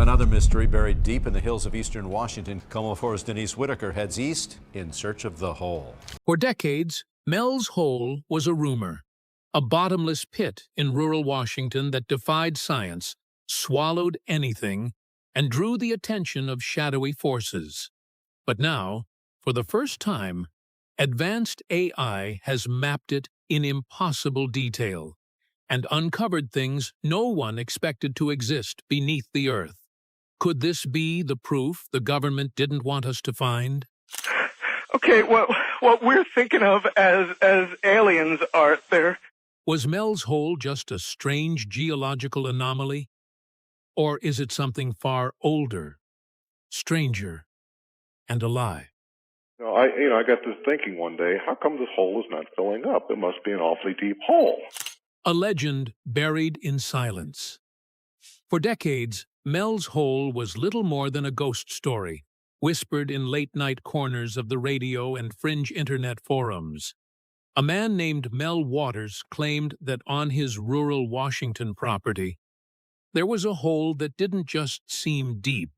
Another mystery buried deep in the hills of eastern Washington. KOMO 4's Denise Whitaker heads east in search of the hole. For decades, Mel's Hole was a rumor, a bottomless pit in rural Washington that defied science, swallowed anything, and drew the attention of shadowy forces. But now, for the first time, advanced AI has mapped it in impossible detail and uncovered things no one expected to exist beneath the earth. Could this be the proof the government didn't want us to find? Okay, what we're thinking of as aliens, Art, there. Was Mel's Hole just a strange geological anomaly? Or is it something far older, stranger, and alive? I got this thinking one day, how come this hole is not filling up? It must be an awfully deep hole. A legend buried in silence. For decades, Mel's Hole was little more than a ghost story, whispered in late-night corners of the radio and fringe internet forums. A man named Mel Waters claimed that on his rural Washington property, there was a hole that didn't just seem deep.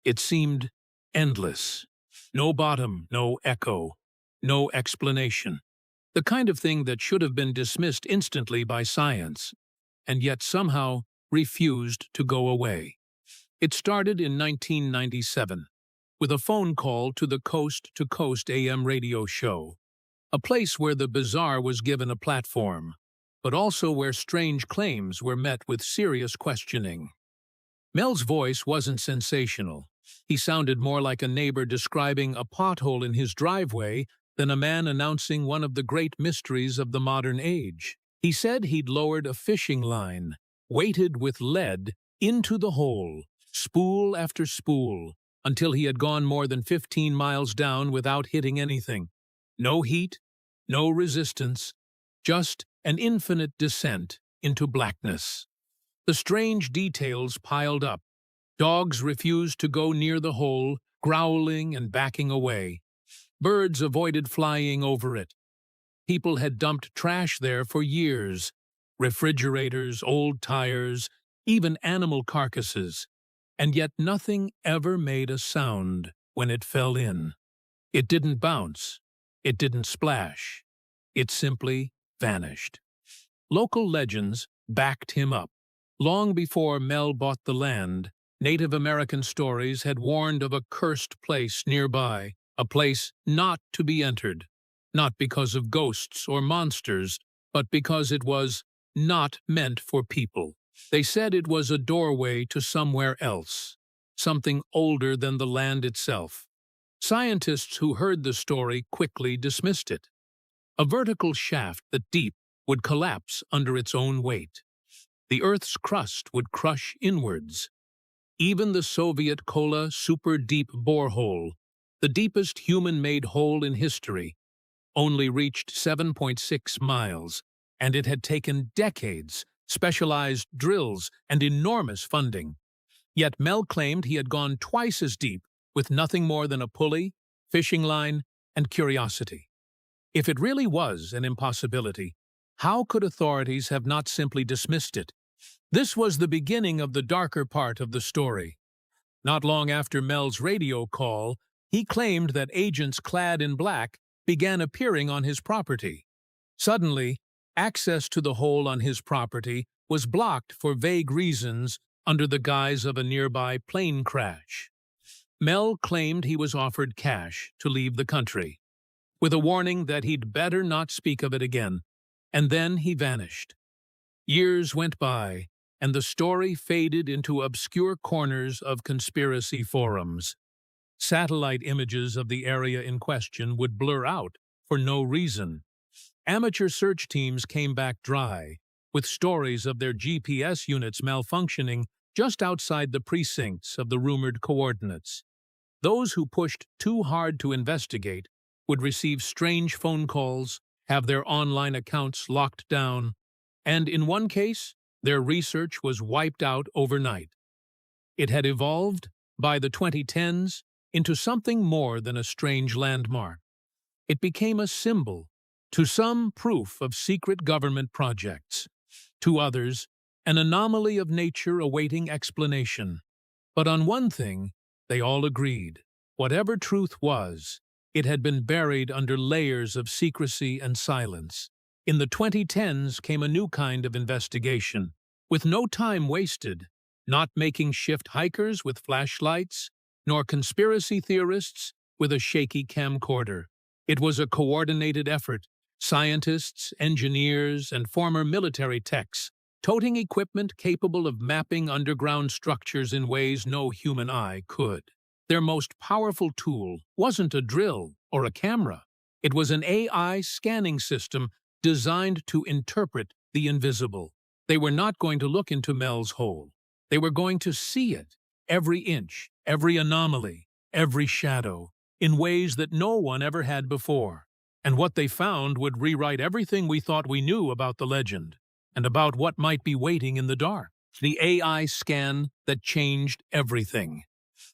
It seemed endless. No bottom, no echo, no explanation. The kind of thing that should have been dismissed instantly by science, and yet somehow refused to go away. It started in 1997, with a phone call to the Coast to Coast AM radio show, a place where the bizarre was given a platform, but also where strange claims were met with serious questioning. Mel's voice wasn't sensational. He sounded more like a neighbor describing a pothole in his driveway than a man announcing one of the great mysteries of the modern age. He said he'd lowered a fishing line, weighted with lead, into the hole, spool after spool, until he had gone more than 15 miles down without hitting anything. No heat, no resistance, just an infinite descent into blackness. The strange details piled up. Dogs refused to go near the hole, growling and backing away. Birds avoided flying over it. People had dumped trash there for years. Refrigerators, old tires, even animal carcasses. And yet nothing ever made a sound when it fell in. It didn't bounce. It didn't splash. It simply vanished. Local legends backed him up. Long before Mel bought the land, Native American stories had warned of a cursed place nearby, a place not to be entered, not because of ghosts or monsters, but because it was not meant for people. They said it was a doorway to somewhere else, something older than the land itself. Scientists who heard the story quickly dismissed it. A vertical shaft that deep would collapse under its own weight. The Earth's crust would crush inwards. Even the Soviet Kola super-deep borehole, the deepest human-made hole in history, only reached 7.6 miles, and it had taken decades, specialized drills, and enormous funding. Yet Mel claimed he had gone twice as deep with nothing more than a pulley, fishing line, and curiosity. If it really was an impossibility, how could authorities have not simply dismissed it? This was the beginning of the darker part of the story. Not long after Mel's radio call, he claimed that agents clad in black began appearing on his property. Suddenly, access to the hole on his property was blocked for vague reasons under the guise of a nearby plane crash. Mel claimed he was offered cash to leave the country, with a warning that he'd better not speak of it again, and then he vanished. Years went by, and the story faded into obscure corners of conspiracy forums. Satellite images of the area in question would blur out for no reason. Amateur search teams came back dry, with stories of their GPS units malfunctioning just outside the precincts of the rumored coordinates. Those who pushed too hard to investigate would receive strange phone calls, have their online accounts locked down, and in one case, their research was wiped out overnight. It had evolved, by the 2010s, into something more than a strange landmark. It became a symbol, to some proof of secret government projects, to others an anomaly of nature awaiting explanation. But on one thing, they all agreed. Whatever truth was, it had been buried under layers of secrecy and silence. In the 2010s came a new kind of investigation, with no time wasted, not making shift hikers with flashlights, nor conspiracy theorists with a shaky camcorder. It was a coordinated effort. Scientists, engineers, and former military techs, toting equipment capable of mapping underground structures in ways no human eye could. Their most powerful tool wasn't a drill or a camera. It was an AI scanning system designed to interpret the invisible. They were not going to look into Mel's hole. They were going to see it, every inch, every anomaly, every shadow, in ways that no one ever had before. And what they found would rewrite everything we thought we knew about the legend, and about what might be waiting in the dark. The AI scan that changed everything.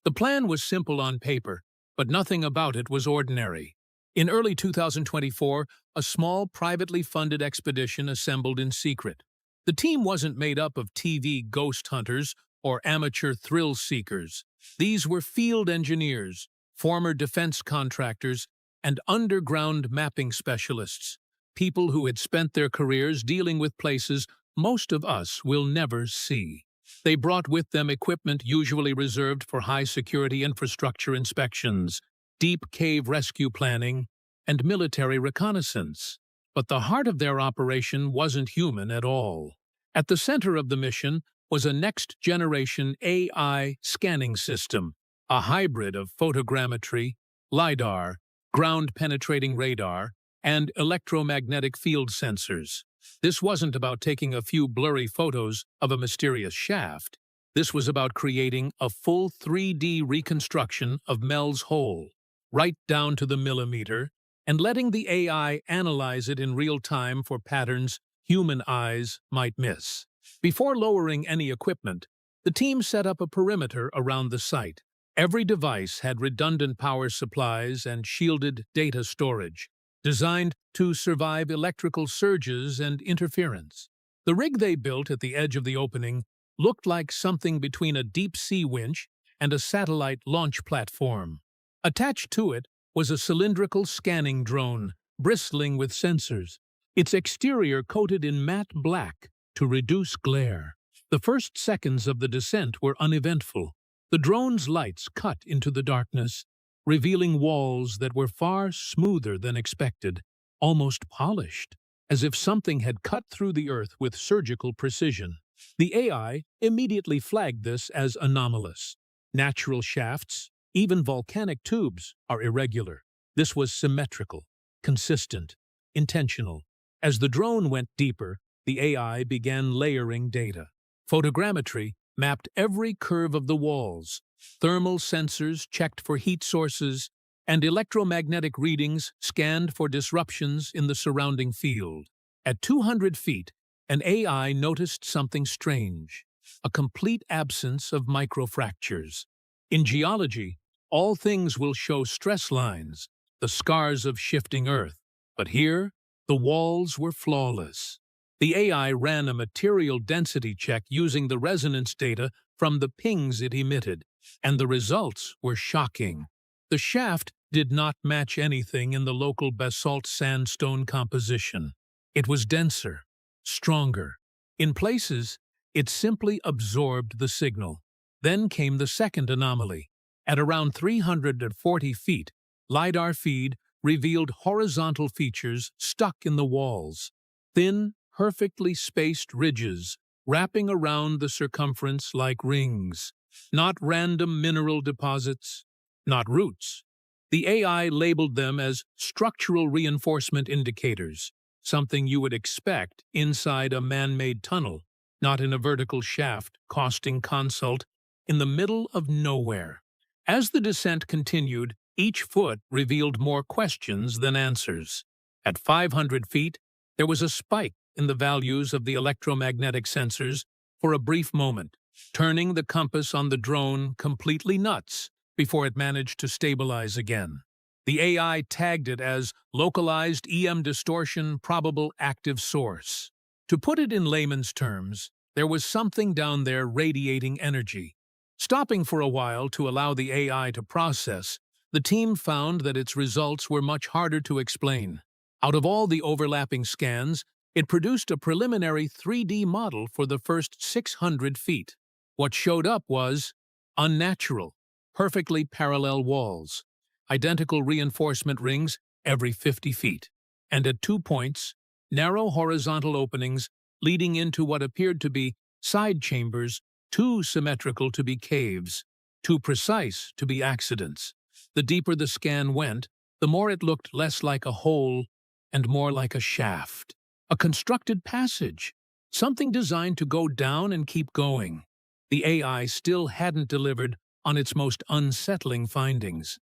The plan was simple on paper, but nothing about it was ordinary. In early 2024, a small, privately funded expedition assembled in secret. The team wasn't made up of TV ghost hunters or amateur thrill seekers. These were field engineers, former defense contractors, and underground mapping specialists, people who had spent their careers dealing with places most of us will never see. They brought with them equipment usually reserved for high-security infrastructure inspections, deep cave rescue planning, and military reconnaissance. But the heart of their operation wasn't human at all. At the center of the mission was a next-generation AI scanning system, a hybrid of photogrammetry, LiDAR, ground-penetrating radar, and electromagnetic field sensors. This wasn't about taking a few blurry photos of a mysterious shaft. This was about creating a full 3D reconstruction of Mel's hole, right down to the millimeter, and letting the AI analyze it in real time for patterns human eyes might miss. Before lowering any equipment, the team set up a perimeter around the site. Every device had redundant power supplies and shielded data storage, designed to survive electrical surges and interference. The rig they built at the edge of the opening looked like something between a deep-sea winch and a satellite launch platform. Attached to it was a cylindrical scanning drone, bristling with sensors, its exterior coated in matte black to reduce glare. The first seconds of the descent were uneventful. The drone's lights cut into the darkness, revealing walls that were far smoother than expected, almost polished, as if something had cut through the earth with surgical precision. The AI immediately flagged this as anomalous. Natural shafts, even volcanic tubes, are irregular. This was symmetrical, consistent, intentional. As the drone went deeper, the AI began layering data. Photogrammetry mapped every curve of the walls. Thermal sensors checked for heat sources, and electromagnetic readings scanned for disruptions in the surrounding field. At 200 feet, an AI noticed something strange, a complete absence of microfractures. In geology, all things will show stress lines, the scars of shifting Earth. But here, the walls were flawless. The AI ran a material density check using the resonance data from the pings it emitted, and the results were shocking. The shaft did not match anything in the local basalt sandstone composition. It was denser, stronger. In places, it simply absorbed the signal. Then came the second anomaly. At around 340 feet, LiDAR feed revealed horizontal features stuck in the walls. Thin, perfectly spaced ridges wrapping around the circumference like rings. Not random mineral deposits, not roots. The AI labeled them as structural reinforcement indicators, something you would expect inside a man-made tunnel, not in a vertical shaft costing consult in the middle of nowhere. As the descent continued, each foot revealed more questions than answers. At 500 feet, there was a spike in the values of the electromagnetic sensors for a brief moment, turning the compass on the drone completely nuts before it managed to stabilize again. The AI tagged it as localized EM distortion probable active source. To put it in layman's terms, there was something down there radiating energy, Stopping for a while to allow the AI to process, the team found that its results were much harder to explain. Out of all the overlapping scans, it produced a preliminary 3D model for the first 600 feet. What showed up was unnatural, perfectly parallel walls, identical reinforcement rings every 50 feet, and at 2 points, narrow horizontal openings leading into what appeared to be side chambers, too symmetrical to be caves, too precise to be accidents. The deeper the scan went, the more it looked less like a hole and more like a shaft, a constructed passage, something designed to go down and keep going. The AI still hadn't delivered on its most unsettling findings.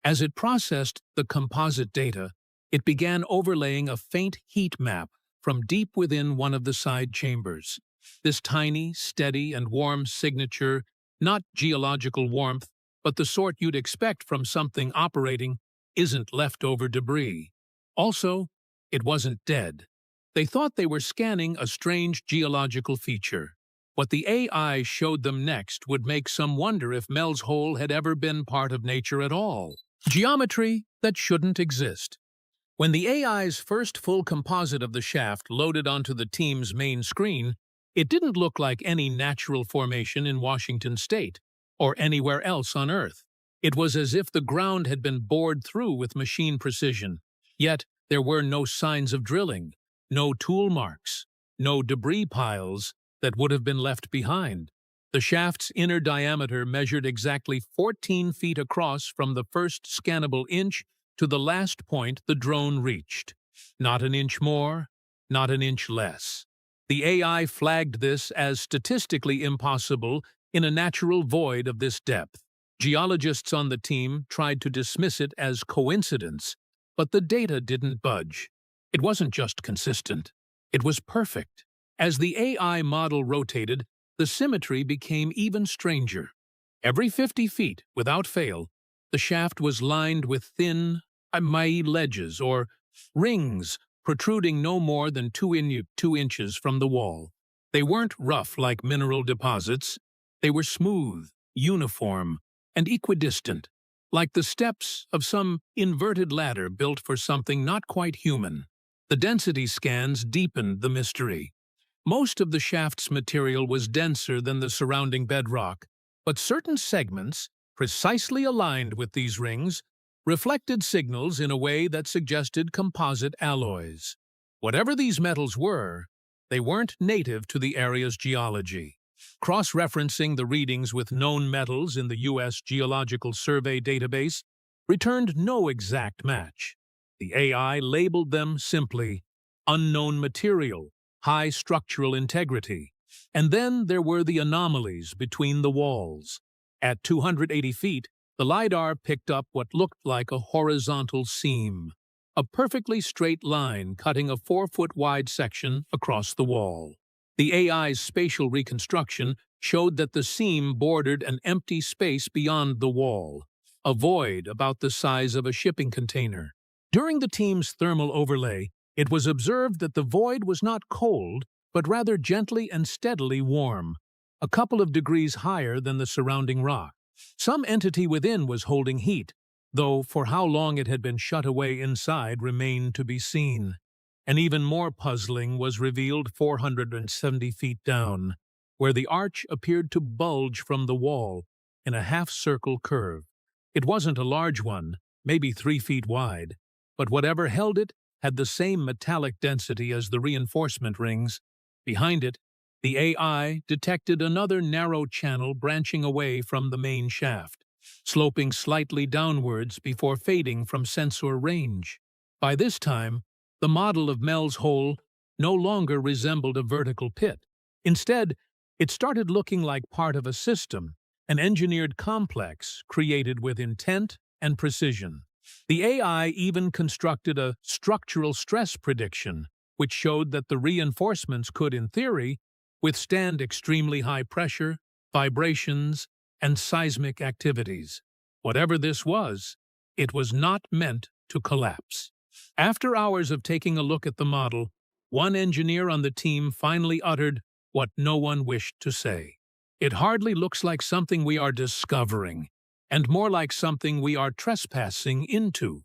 As it processed the composite data, it began overlaying a faint heat map from deep within one of the side chambers. This tiny, steady, and warm signature, not geological warmth, but the sort you'd expect from something operating, isn't leftover debris. Also, it wasn't dead. They thought they were scanning a strange geological feature. What the AI showed them next would make some wonder if Mel's Hole had ever been part of nature at all. Geometry that shouldn't exist. When the AI's first full composite of the shaft loaded onto the team's main screen, it didn't look like any natural formation in Washington state or anywhere else on Earth. It was as if the ground had been bored through with machine precision. Yet there were no signs of drilling, no tool marks, no debris piles that would have been left behind. The shaft's inner diameter measured exactly 14 feet across from the first scannable inch to the last point the drone reached. Not an inch more, not an inch less. The AI flagged this as statistically impossible in a natural void of this depth. Geologists on the team tried to dismiss it as coincidence, but the data didn't budge. It wasn't just consistent. It was perfect. As the AI model rotated, the symmetry became even stranger. Every 50 feet, without fail, the shaft was lined with thin, ledges or rings protruding no more than 2 inches from the wall. They weren't rough like mineral deposits. They were smooth, uniform, and equidistant, like the steps of some inverted ladder built for something not quite human. The density scans deepened the mystery. Most of the shaft's material was denser than the surrounding bedrock, but certain segments, precisely aligned with these rings, reflected signals in a way that suggested composite alloys. Whatever these metals were, they weren't native to the area's geology. Cross-referencing the readings with known metals in the U.S. Geological Survey database returned no exact match. The AI labeled them simply unknown material, high structural integrity. And then there were the anomalies between the walls. At 280 feet, the LiDAR picked up what looked like a horizontal seam, a perfectly straight line cutting a 4-foot-wide section across the wall. The AI's spatial reconstruction showed that the seam bordered an empty space beyond the wall, a void about the size of a shipping container. During the team's thermal overlay, it was observed that the void was not cold, but rather gently and steadily warm, a couple of degrees higher than the surrounding rock. Some entity within was holding heat, though for how long it had been shut away inside remained to be seen. And even more puzzling was revealed 470 feet down, where the arch appeared to bulge from the wall in a half-circle curve. It wasn't a large one, maybe 3 feet wide, but whatever held it had the same metallic density as the reinforcement rings. Behind it, the AI detected another narrow channel branching away from the main shaft, sloping slightly downwards before fading from sensor range. By this time, the model of Mel's Hole no longer resembled a vertical pit. Instead, it started looking like part of a system, an engineered complex created with intent and precision. The AI even constructed a structural stress prediction, which showed that the reinforcements could, in theory, withstand extremely high pressure, vibrations, and seismic activities. Whatever this was, it was not meant to collapse. After hours of taking a look at the model, one engineer on the team finally uttered what no one wished to say. It hardly looks like something we are discovering, and more like something we are trespassing into.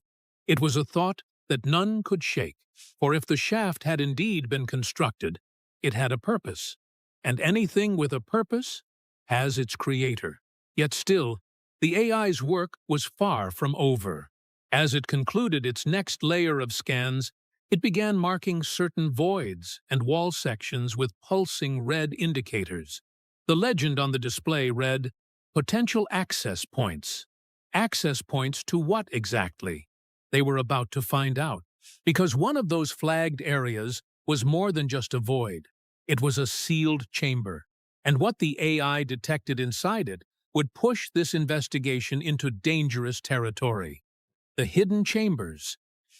It was a thought that none could shake, for if the shaft had indeed been constructed, it had a purpose, and anything with a purpose has its creator. Yet still, the AI's work was far from over. As it concluded its next layer of scans, it began marking certain voids and wall sections with pulsing red indicators. The legend on the display read, "Potential access points." Access points to what exactly? They were about to find out, because one of those flagged areas was more than just a void. It was a sealed chamber, and what the AI detected inside it would push this investigation into dangerous territory. The hidden chambers.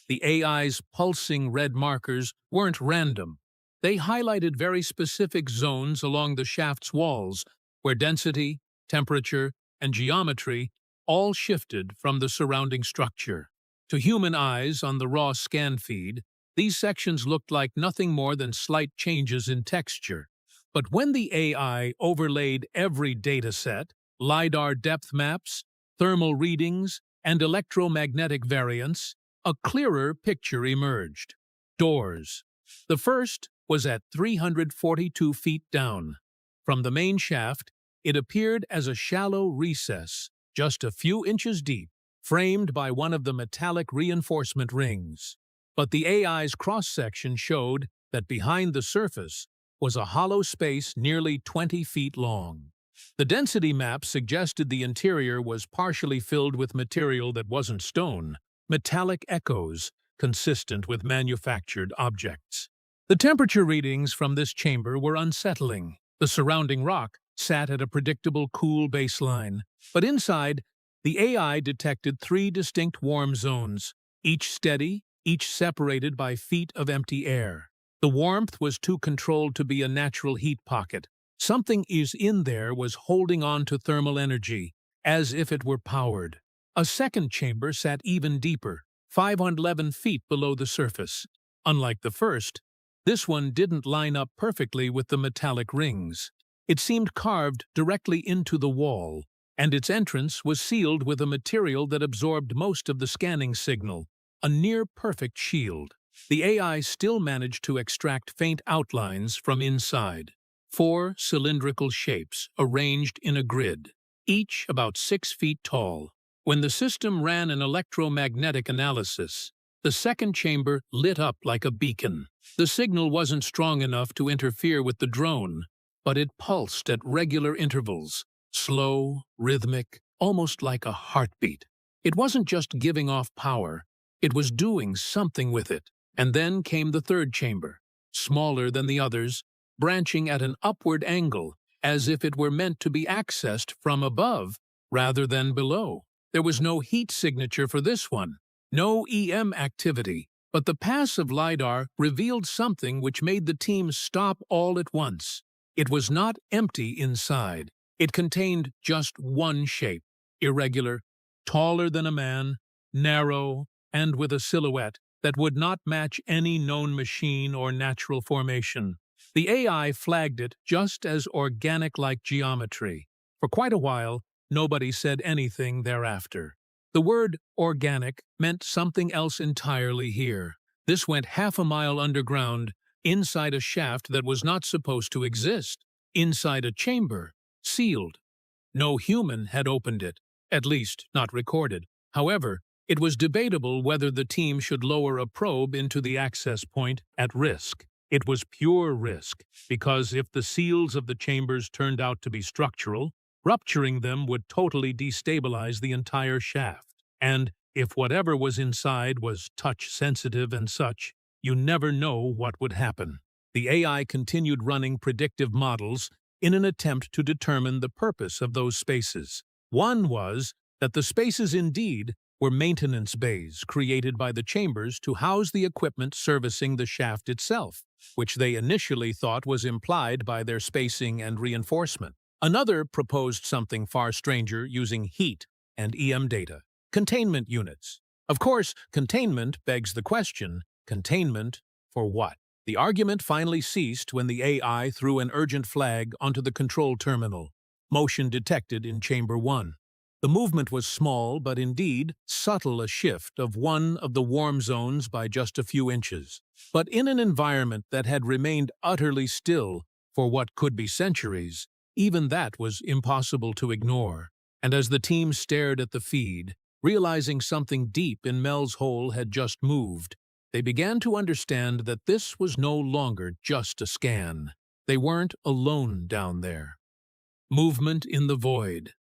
The AI's pulsing red markers weren't random. They highlighted very specific zones along the shaft's walls, where density, temperature, and geometry all shifted from the surrounding structure. To human eyes on the raw scan feed, these sections looked like nothing more than slight changes in texture. But when the AI overlaid every dataset, LiDAR depth maps, thermal readings, and electromagnetic variants, a clearer picture emerged. Doors. The first was at 342 feet down. From the main shaft, it appeared as a shallow recess, just a few inches deep, framed by one of the metallic reinforcement rings. But the AI's cross-section showed that behind the surface was a hollow space nearly 20 feet long. The density map suggested the interior was partially filled with material that wasn't stone, metallic echoes consistent with manufactured objects. The temperature readings from this chamber were unsettling. The surrounding rock sat at a predictable cool baseline, but inside, the AI detected 3 distinct warm zones, each steady, each separated by feet of empty air. The warmth was too controlled to be a natural heat pocket. Something in there was holding on to thermal energy, as if it were powered. A second chamber sat even deeper, 511 feet below the surface. Unlike the first, this one didn't line up perfectly with the metallic rings. It seemed carved directly into the wall, and its entrance was sealed with a material that absorbed most of the scanning signal, a near-perfect shield. The AI still managed to extract faint outlines from inside. 4 cylindrical shapes arranged in a grid, each about 6 feet tall. When the system ran an electromagnetic analysis, the second chamber lit up like a beacon. The signal wasn't strong enough to interfere with the drone, but it pulsed at regular intervals, slow, rhythmic, almost like a heartbeat. It wasn't just giving off power, it was doing something with it. And then came the third chamber, smaller than the others, branching at an upward angle, as if it were meant to be accessed from above rather than below. There was no heat signature for this one, no EM activity, but the passive LiDAR revealed something which made the team stop all at once. It was not empty inside. It contained just one shape, irregular, taller than a man, narrow, and with a silhouette that would not match any known machine or natural formation. The AI flagged it just as organic-like geometry. For quite a while, nobody said anything thereafter. The word organic meant something else entirely here. This went half a mile underground, inside a shaft that was not supposed to exist, inside a chamber, sealed. No human had opened it, at least not recorded. However, it was debatable whether the team should lower a probe into the access point at risk. It was pure risk, because if the seals of the chambers turned out to be structural, rupturing them would totally destabilize the entire shaft. And if whatever was inside was touch-sensitive and such, you never know what would happen. The AI continued running predictive models in an attempt to determine the purpose of those spaces. One was that the spaces indeed were maintenance bays created by the chambers to house the equipment servicing the shaft itself, which they initially thought was implied by their spacing and reinforcement. Another proposed something far stranger using heat and EM data. Containment units. Of course, containment begs the question, containment for what? The argument finally ceased when the AI threw an urgent flag onto the control terminal. Motion detected in Chamber 1. The movement was small, but indeed subtle, a shift of one of the warm zones by just a few inches. But in an environment that had remained utterly still for what could be centuries, even that was impossible to ignore. And as the team stared at the feed, realizing something deep in Mel's hole had just moved, they began to understand that this was no longer just a scan. They weren't alone down there. Movement in the void.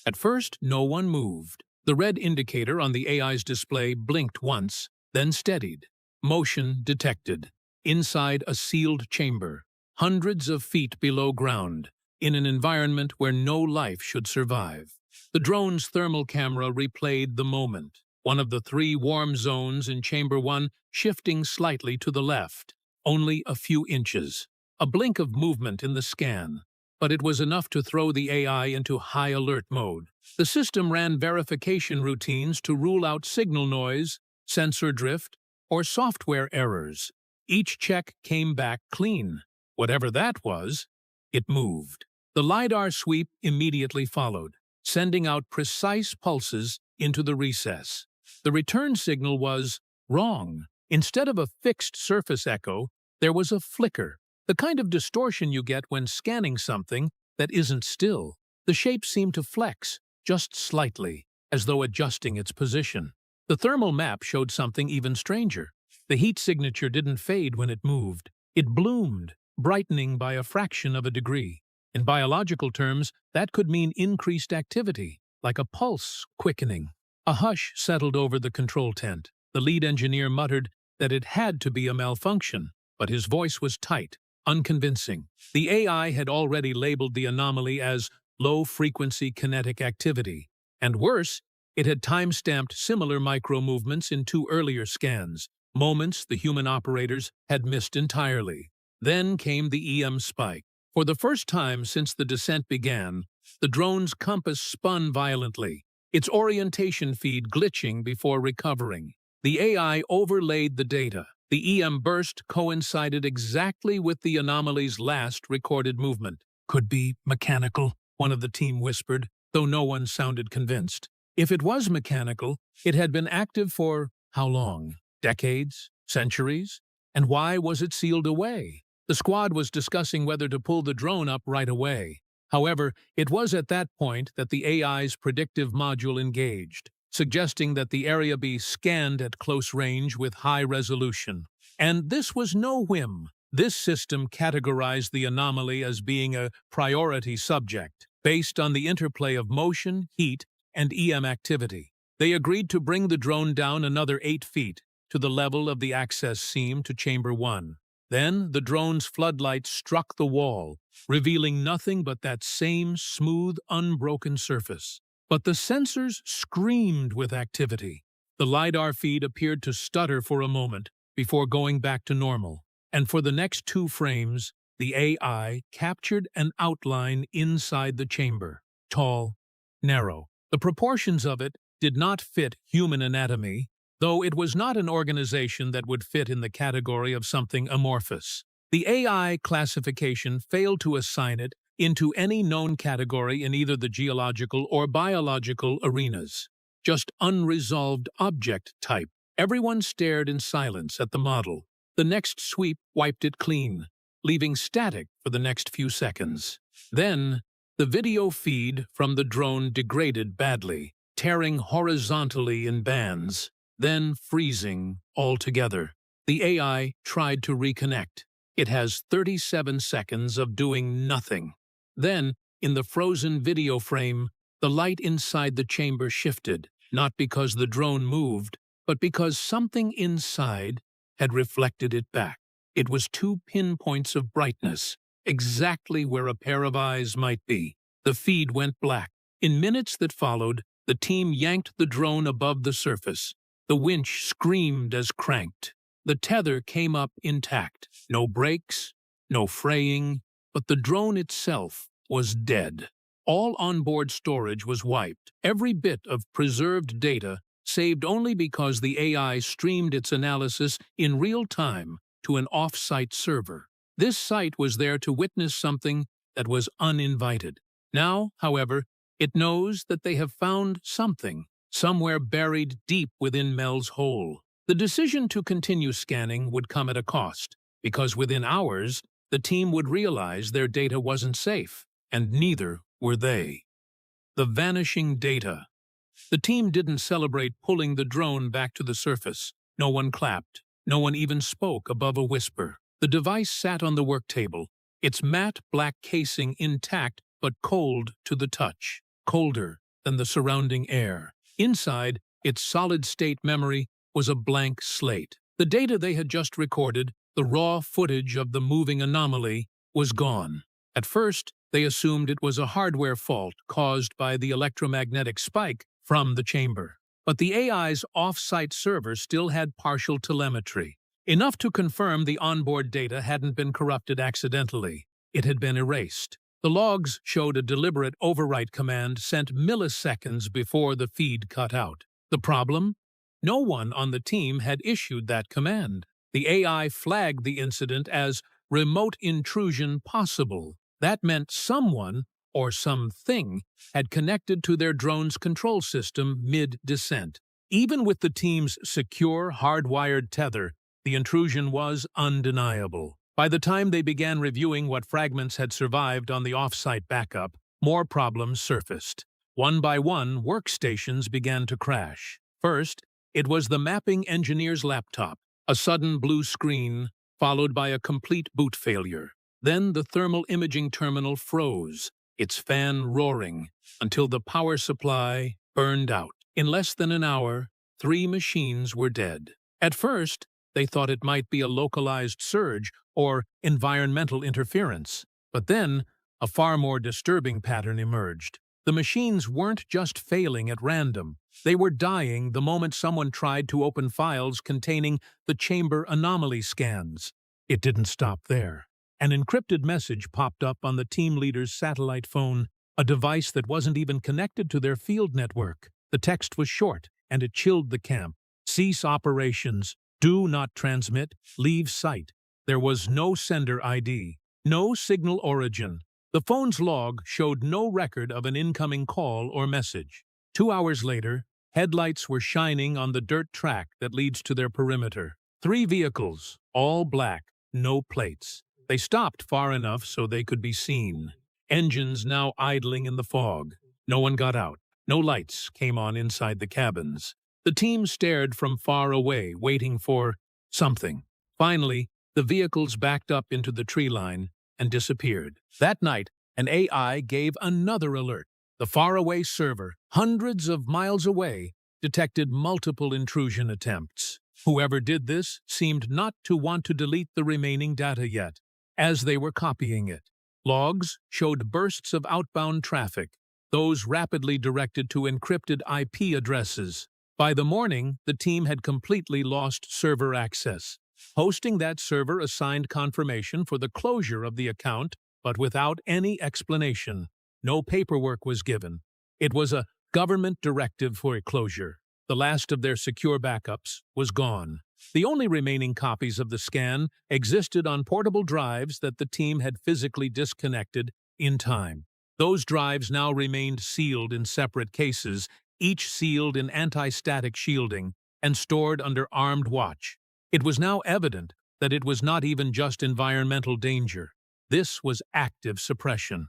At first, no one moved. The red indicator on the AI's display blinked once, then steadied. Motion detected. Inside a sealed chamber, hundreds of feet below ground, in an environment where no life should survive. The drone's thermal camera replayed the moment, one of the 3 warm zones in Chamber 1 shifting slightly to the left, only a few inches. A blink of movement in the scan, but it was enough to throw the AI into high alert mode. The system ran verification routines to rule out signal noise, sensor drift, or software errors. Each check came back clean. Whatever that was, it moved. The LiDAR sweep immediately followed, sending out precise pulses into the recess. The return signal was wrong. Instead of a fixed surface echo, there was a flicker, the kind of distortion you get when scanning something that isn't still. The shape seemed to flex, just slightly, as though adjusting its position. The thermal map showed something even stranger. The heat signature didn't fade when it moved. It bloomed, brightening by a fraction of a degree. In biological terms, that could mean increased activity, like a pulse quickening. A hush settled over the control tent. The lead engineer muttered that it had to be a malfunction, but his voice was tight, unconvincing. The AI had already labeled the anomaly as low-frequency kinetic activity, and worse, it had time-stamped similar micro-movements in 2 earlier scans, moments the human operators had missed entirely. Then came the EM spike. For the first time since the descent began, the drone's compass spun violently, its orientation feed glitching before recovering. The AI overlaid the data. The EM burst coincided exactly with the anomaly's last recorded movement. Could be mechanical, one of the team whispered, though no one sounded convinced. If it was mechanical, it had been active for how long? Decades? Centuries? And why was it sealed away? The squad was discussing whether to pull the drone up right away. However, it was at that point that the AI's predictive module engaged, suggesting that the area be scanned at close range with high resolution. And this was no whim. This system categorized the anomaly as being a priority subject, based on the interplay of motion, heat, and EM activity. They agreed to bring the drone down another 8 feet, to the level of the access seam to Chamber 1. Then the drone's floodlights struck the wall, revealing nothing but that same smooth, unbroken surface. But the sensors screamed with activity. The LiDAR feed appeared to stutter for a moment before going back to normal, and for the next 2 frames, the AI captured an outline inside the chamber. Tall, narrow. The proportions of it did not fit human anatomy, though it was not an organization that would fit in the category of something amorphous. The AI classification failed to assign it into any known category in either the geological or biological arenas. Just unresolved object type. Everyone stared in silence at the model. The next sweep wiped it clean, leaving static for the next few seconds. Then, the video feed from the drone degraded badly, tearing horizontally in bands, then freezing altogether. The AI tried to reconnect. It has 37 seconds of doing nothing. Then, in the frozen video frame, the light inside the chamber shifted, not because the drone moved, but because something inside had reflected it back. It was 2 pinpoints of brightness, exactly where a pair of eyes might be. The feed went black. In minutes that followed, the team yanked the drone above the surface. The winch screamed as cranked. The tether came up intact. No brakes, no fraying, but the drone itself was dead. All onboard storage was wiped. Every bit of preserved data saved only because the AI streamed its analysis in real time to an off-site server. This site was there to witness something that was uninvited. Now, however, it knows that they have found something, somewhere buried deep within Mel's hole. The decision to continue scanning would come at a cost, because within hours, the team would realize their data wasn't safe, and neither were they. The vanishing data. The team didn't celebrate pulling the drone back to the surface. No one clapped. No one even spoke above a whisper. The device sat on the work table, its matte black casing intact but cold to the touch, colder than the surrounding air. Inside, its solid-state memory was a blank slate. The data they had just recorded, the raw footage of the moving anomaly, was gone. At first, they assumed it was a hardware fault caused by the electromagnetic spike from the chamber. But the AI's off-site server still had partial telemetry, enough to confirm the onboard data hadn't been corrupted accidentally. It had been erased. The logs showed a deliberate overwrite command sent milliseconds before the feed cut out. The problem? No one on the team had issued that command. The AI flagged the incident as remote intrusion possible. That meant someone, or something, had connected to their drone's control system mid-descent. Even with the team's secure, hardwired tether, the intrusion was undeniable. By the time they began reviewing what fragments had survived on the off-site backup, more problems surfaced. One by one, workstations began to crash. First, it was the mapping engineer's laptop, a sudden blue screen, followed by a complete boot failure. Then the thermal imaging terminal froze, its fan roaring, until the power supply burned out. In less than an hour, 3 machines were dead. At first, they thought it might be a localized surge or environmental interference. But then, a far more disturbing pattern emerged. The machines weren't just failing at random. They were dying the moment someone tried to open files containing the chamber anomaly scans. It didn't stop there. An encrypted message popped up on the team leader's satellite phone, a device that wasn't even connected to their field network. The text was short, and it chilled the camp. Cease operations. Do not transmit. Leave site. There was no sender ID, no signal origin. The phone's log showed no record of an incoming call or message. 2 hours later, headlights were shining on the dirt track that leads to their perimeter. 3 vehicles, all black, no plates. They stopped far enough so they could be seen. Engines now idling in the fog. No one got out. No lights came on inside the cabins. The team stared from far away, waiting for something. Finally, the vehicles backed up into the tree line and disappeared. That night, an AI gave another alert. The faraway server, hundreds of miles away, detected multiple intrusion attempts. Whoever did this seemed not to want to delete the remaining data yet, as they were copying it. Logs showed bursts of outbound traffic, those rapidly directed to encrypted IP addresses. By the morning, the team had completely lost server access. Hosting that server assigned confirmation for the closure of the account, but without any explanation. No paperwork was given. It was a government directive for a closure. The last of their secure backups was gone. The only remaining copies of the scan existed on portable drives that the team had physically disconnected in time. Those drives now remained sealed in separate cases, each sealed in anti-static shielding and stored under armed watch. It was now evident that it was not even just environmental danger. This was active suppression.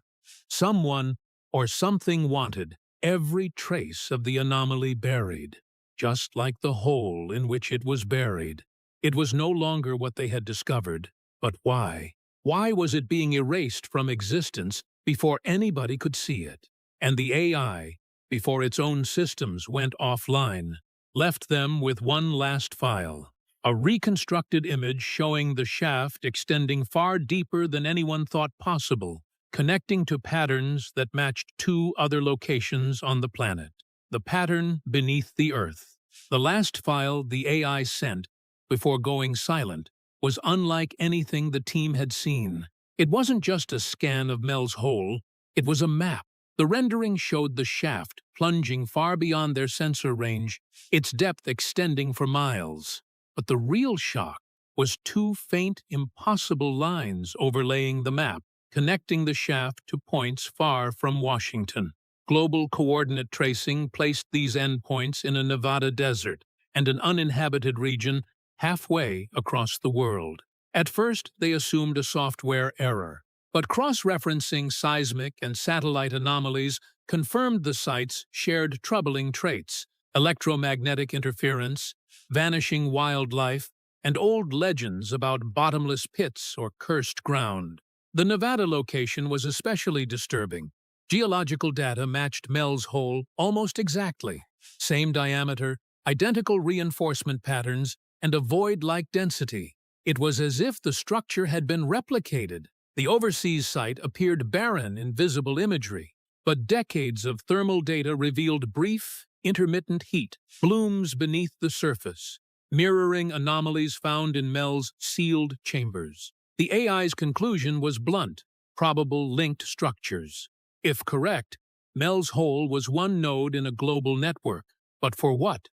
Someone or something wanted every trace of the anomaly buried, just like the hole in which it was buried. It was no longer what they had discovered, but why? Why was it being erased from existence before anybody could see it? And the AI, before its own systems went offline, left them with one last file. A reconstructed image showing the shaft extending far deeper than anyone thought possible, connecting to patterns that matched 2 other locations on the planet. The pattern beneath the Earth. The last file the AI sent, before going silent, was unlike anything the team had seen. It wasn't just a scan of Mel's hole, it was a map. The rendering showed the shaft plunging far beyond their sensor range, its depth extending for miles. But the real shock was 2 faint, impossible lines overlaying the map. connecting the shaft to points far from Washington. Global coordinate tracing placed these endpoints in a Nevada desert and an uninhabited region halfway across the world. At first, they assumed a software error, but cross-referencing seismic and satellite anomalies confirmed the sites shared troubling traits: electromagnetic interference, vanishing wildlife, and old legends about bottomless pits or cursed ground. The Nevada location was especially disturbing. Geological data matched Mel's Hole almost exactly. Same diameter, identical reinforcement patterns, and a void-like density. It was as if the structure had been replicated. The overseas site appeared barren in visible imagery, but decades of thermal data revealed brief, intermittent heat, blooms beneath the surface, mirroring anomalies found in Mel's sealed chambers. The AI's conclusion was blunt: probable linked structures. If correct, Mel's Hole was one node in a global network. But for what?